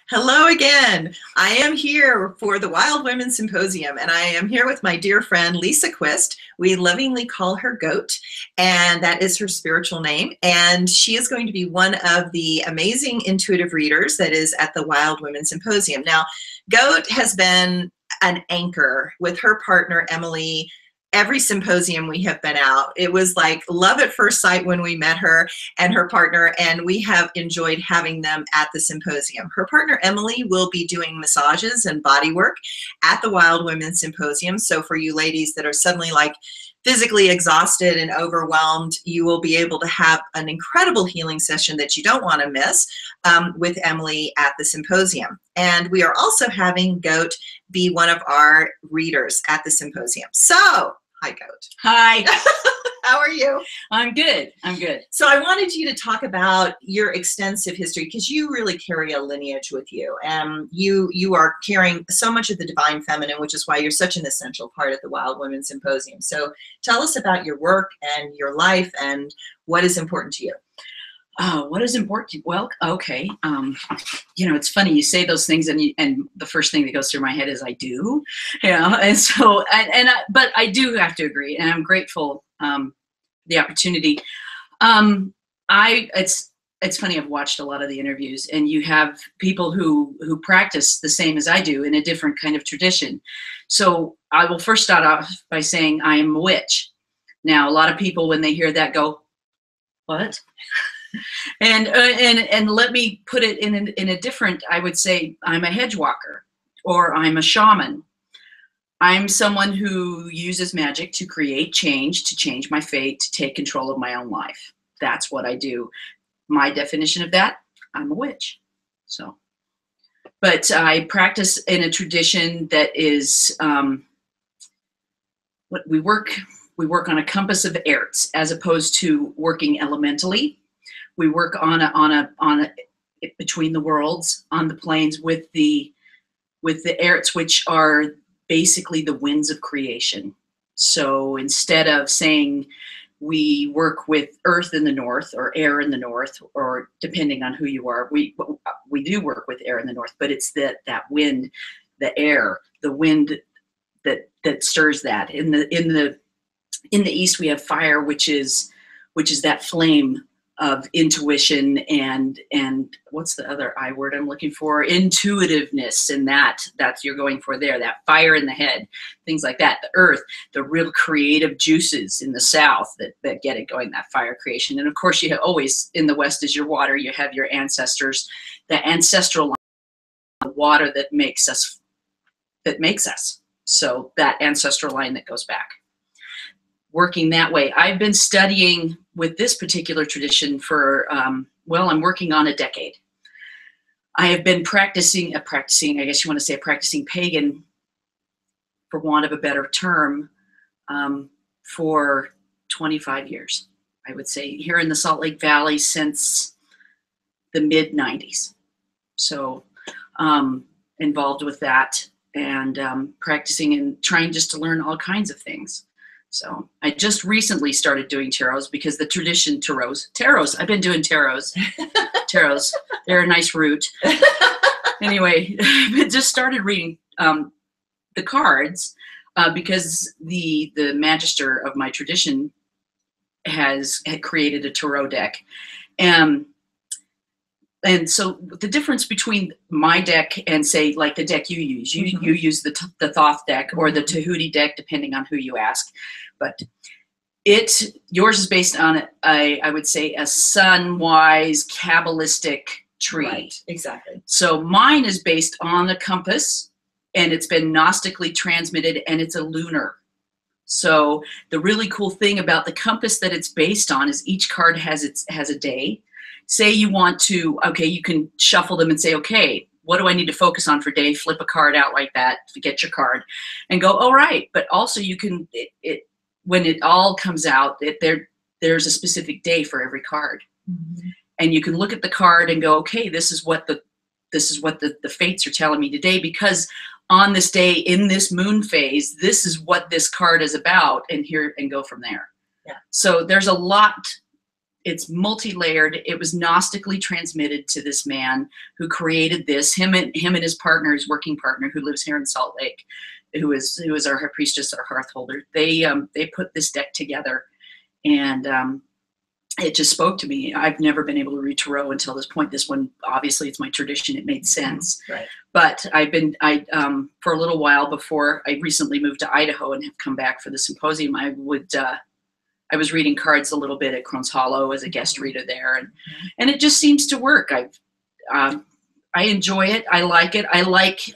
Hello again. I am here for the Wild Women Symposium, and I am here with my dear friend Lisa Quist. We lovingly call her Goat, and that is her spiritual name. And she is going to be one of the amazing intuitive readers that is at the Wild Women Symposium. Now, Goat has been an anchor with her partner, Emily. Every symposium we have been out, it was like love at first sight when we met her and her partner, and we have enjoyed having them at the symposium. Her partner Emily will be doing massages and body work at the Wild Women Symposium. So for you ladies that are suddenly like physically exhausted and overwhelmed, you will be able to have an incredible healing session that you don't want to miss with Emily at the symposium. And we are also having Goat be one of our readers at the symposium. So, hi Goat. Hi. How are you? I'm good. I'm good. So I wanted you to talk about your extensive history, because you really carry a lineage with you. You are carrying so much of the divine feminine, which is why you're such an essential part of the Wild Women Symposium. So tell us about your work and your life and what is important to you. What is important to you? Well, okay. You know, it's funny you say those things, and the first thing that goes through my head is I do. Yeah, and so but I do have to agree, and I'm grateful the opportunity. It's funny, I've watched a lot of the interviews, and you have people who practice the same as I do in a different kind of tradition. So I will first start off by saying I am a witch. Now, a lot of people, when they hear that, go, "What?" And let me put it in a different, I would say I'm a hedge walker, or I'm a shaman. I'm someone who uses magic to create change, to change my fate, to take control of my own life. That's what I do. My definition of that, I'm a witch. So, but I practice in a tradition that is what we work on a compass of Erz, as opposed to working elementally. We work on a between the worlds, on the planes with the Erz, which are basically the winds of creation. So instead of saying we work with earth in the north or air in the north, or depending on who you are, we do work with air in the north, but it's that wind, the air, the wind that stirs that. In the east we have fire, which is that flame of intuition and what's the other I word I'm looking for? Intuitiveness, and that's you're going for there, that fire in the head, things like that. The earth, the real creative juices in the south that get it going, that fire creation. And of course you have always, in the west is your water, you have your ancestors, the ancestral line, the water that makes us. So that ancestral line that goes back. Working that way. I've been studying with this particular tradition for, well, I'm working on a decade. I have been practicing, I guess you want to say a practicing pagan, for want of a better term, for 25 years, I would say, here in the Salt Lake Valley since the mid-90s. So involved with that, and practicing and trying just to learn all kinds of things. So I just recently started doing tarots, because the tradition, tarots, I've been doing tarots, they're a nice root. Anyway, I just started reading the cards because the magister of my tradition had created a tarot deck. And so the difference between my deck and, say, like the deck you use, you use the Thoth deck or the Tahuti deck, depending on who you ask. But yours is based on, I would say, a sun-wise Kabbalistic tree. Right, exactly. So mine is based on the compass, and it's been Gnostically transmitted, and it's a lunar. So the really cool thing about the compass that it's based on is each card has a day. Say you want to, okay, you can shuffle them and say, okay, what do I need to focus on for day? Flip a card out like that to get your card and go, all right. But also you can, when it all comes out, there's a specific day for every card. Mm-hmm. And you can look at the card and go, okay, this is what the fates are telling me today, because on this day in this moon phase, this is what this card is about, and go from there. Yeah. So there's a lot it's multi-layered. It was gnostically transmitted to this man who created this. Him and his partner, his working partner, who lives here in Salt Lake, who is our high priestess, our hearth holder. They put this deck together, and it just spoke to me. I've never been able to read tarot until this point. This one, obviously, it's my tradition. It made sense. Right. But for a little while before I recently moved to Idaho and have come back for the symposium, I was reading cards a little bit at Crohn's Hollow as a guest reader there, and it just seems to work. I enjoy it. I like it. I like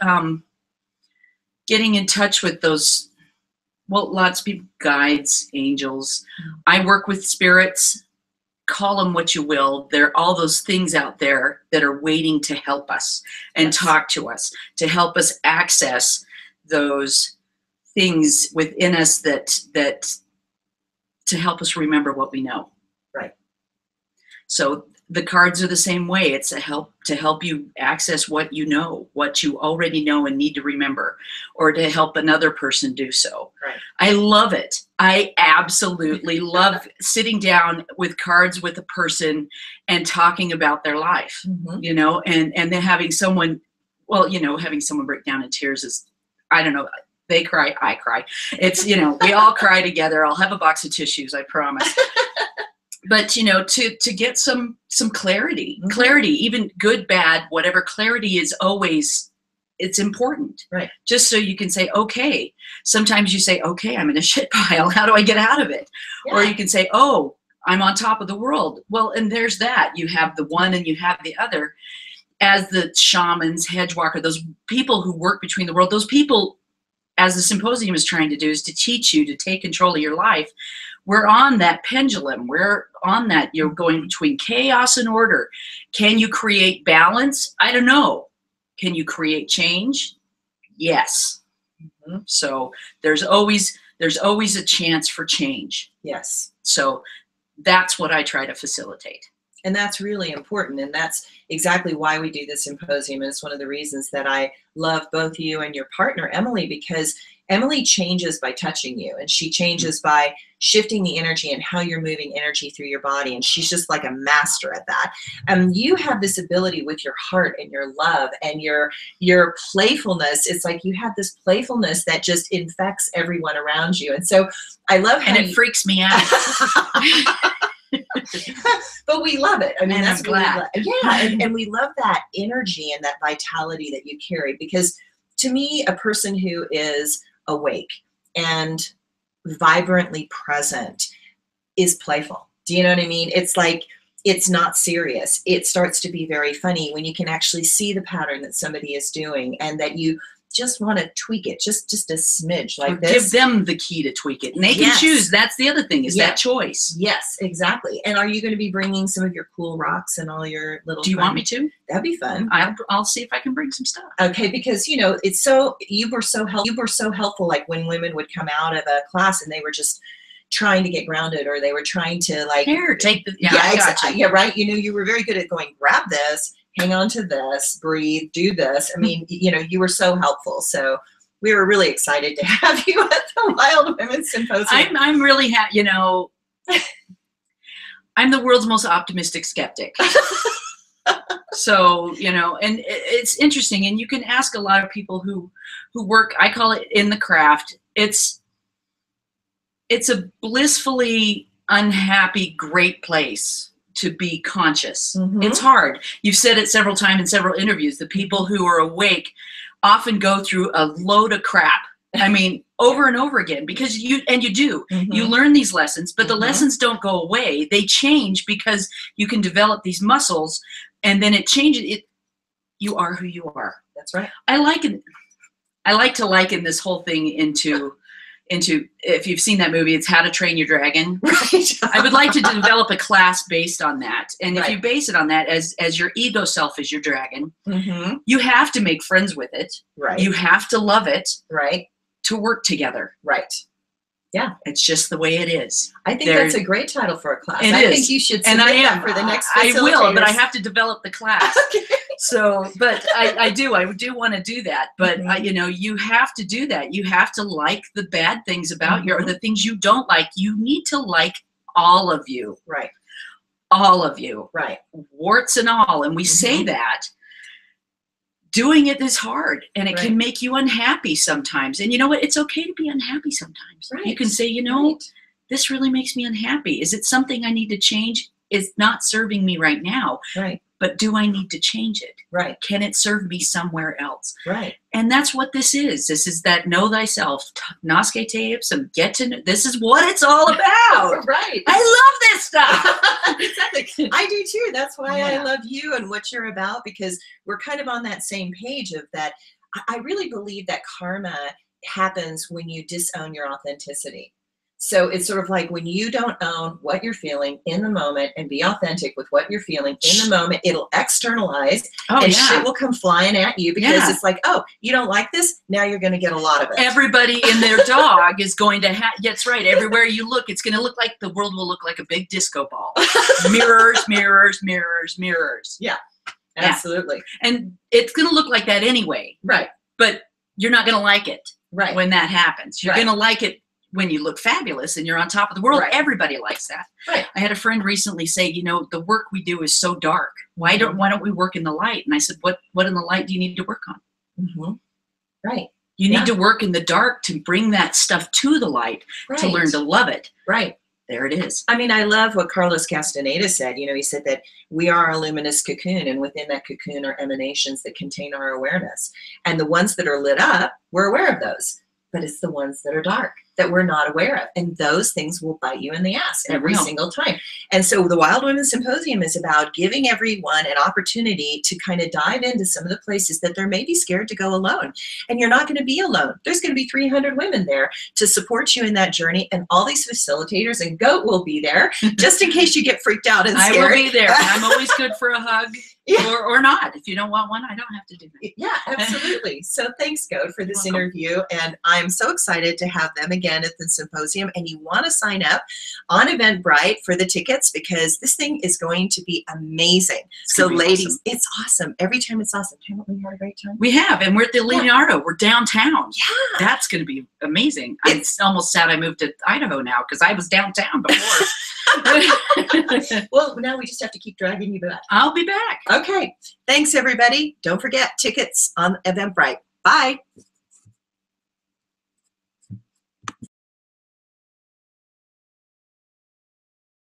getting in touch with those, well, lots of people, guides, angels. I work with spirits. Call them what you will. There are all those things out there that are waiting to help us and talk to us, to help us access those things within us that to help us remember what we know. Right. So the cards are the same way. It's to help you access what you know, what you already know and need to remember, or to help another person do so. Right. I love it. I absolutely love sitting down with cards with a person and talking about their life, you know, and then having someone, well, you know, having someone break down in tears is, I don't know, they cry, I cry. It's, you know, we all cry together. I'll have a box of tissues, I promise. But, you know, to get some clarity, even good, bad, whatever, clarity is always, it's important. Right. Just so you can say, okay, sometimes you say, okay, I'm in a shit pile. How do I get out of it? Yeah. Or you can say, oh, I'm on top of the world. Well, and there's that. You have the one and you have the other. As the shamans, hedge walker, those people who work between the world, those people, as the symposium is trying to do, is to teach you to take control of your life. We're on that pendulum. We're on that. You're going between chaos and order. Can you create balance? I don't know. Can you create change? Yes. So there's always a chance for change. Yes. So that's what I try to facilitate. And that's really important. And that's exactly why we do this symposium. And it's one of the reasons that I love both you and your partner, Emily, because Emily changes by touching you, and she changes by shifting the energy and how you're moving energy through your body. And she's just like a master at that. And you have this ability with your heart and your love and your playfulness. It's like you have this playfulness that just infects everyone around you. And so I love how it freaks me out. But we love it. I mean, and that's I'm glad. And we love that energy and that vitality that you carry, because to me, a person who is awake and vibrantly present is playful. Do you know what I mean? It's like, it's not serious. It starts to be very funny when you can actually see the pattern that somebody is doing and that you just want to tweak it just a smidge like or this. Give them the key to tweak it, and they can choose. That's the other thing, is that choice. Yes, exactly. And are you going to be bringing some of your cool rocks and all your little? Do you want me to? That'd be fun. I'll see if I can bring some stuff. Okay, because you know it's so you were so helpful. Like when women would come out of a class and they were just trying to get grounded, or they were trying to like here, take the yeah, right. You know, you were very good at going, grab this, hang on to this, breathe, do this. I mean, you know, you were so helpful. So we were really excited to have you at the Wild Women Symposium. I'm really happy. You know, I'm the world's most optimistic skeptic. So, you know, and it's interesting. And you can ask a lot of people who work, I call it in the craft. It's a blissfully unhappy, great place to be conscious. It's hard. You've said it several times in several interviews. The people who are awake often go through a load of crap. I mean, over and over again, because you do. You learn these lessons, but the lessons don't go away. They change because you can develop these muscles, and then it changes. You are who you are. That's right. I like to liken this whole thing into, if you've seen that movie, it's How to Train Your Dragon. Right. I would like to develop a class based on that. And if you base it on that, as your ego self is your dragon, you have to make friends with it. Right. You have to love it. Right. To work together. Right. Yeah. It's just the way it is. I think that's a great title for a class. I think you should submit that for the next I will, but I have to develop the class. Okay. So, but I do want to do that. But, you know, you have to do that. You have to like the bad things about you, or the things you don't like. You need to like all of you. Right. all of you, Right. warts and all. And we say that. Doing it is hard, and it can make you unhappy sometimes. And you know what? It's okay to be unhappy sometimes. Right. You can say, you know, this really makes me unhappy. Is it something I need to change? It's not serving me right now. Right. But do I need to change it? Right. Can it serve me somewhere else? Right. And that's what this is. This is that know thyself, noske tapes, and get to know. This is what it's all about. Right. I love this stuff. Exactly. I do too. That's why I love you and what you're about, because we're kind of on that same page of that. I really believe that karma happens when you disown your authenticity. So it's sort of like when you don't own what you're feeling in the moment and be authentic with what you're feeling in the moment, it'll externalize and shit will come flying at you, because it's like, oh, you don't like this? Now you're going to get a lot of it. Everybody and their dog is going to have, that's right. Everywhere you look, it's going to look like, the world will look like a big disco ball. Mirrors, mirrors, mirrors, mirrors. Yeah, absolutely. And it's going to look like that anyway. Right. But you're not going to like it when that happens. You're going to like it when you look fabulous and you're on top of the world. Everybody likes that. Right. I had a friend recently say, you know, the work we do is so dark. Why don't we work in the light? And I said, what in the light do you need to work on? Right. You need to work in the dark to bring that stuff to the light, to learn to love it. Right. There it is. I mean, I love what Carlos Castaneda said. You know, he said that we are a luminous cocoon, and within that cocoon are emanations that contain our awareness. And the ones that are lit up, we're aware of those. But it's the ones that are dark that we're not aware of. And those things will bite you in the ass every single time. And so the Wild Women Symposium is about giving everyone an opportunity to kind of dive into some of the places that they're maybe scared to go alone. And you're not going to be alone. There's going to be 300 women there to support you in that journey. And all these facilitators, and Goat will be there just in case you get freaked out and scared. I will be there. I'm always good for a hug. Or not. If you don't want one, I don't have to do that. Yeah, absolutely. So thanks, Goat, for this interview. And I'm so excited to have them again at the symposium. And you want to sign up on Eventbrite for the tickets, because this thing is going to be amazing. So ladies, it's awesome. Every time it's awesome. Haven't we had a great time? We have. And we're at the Leonardo. We're downtown. Yeah. That's going to be amazing. It's almost sad I moved to Idaho now, because I was downtown before. Well, now we just have to keep dragging you back. I'll be back. Okay. Thanks, everybody. Don't forget, tickets on Eventbrite. Bye.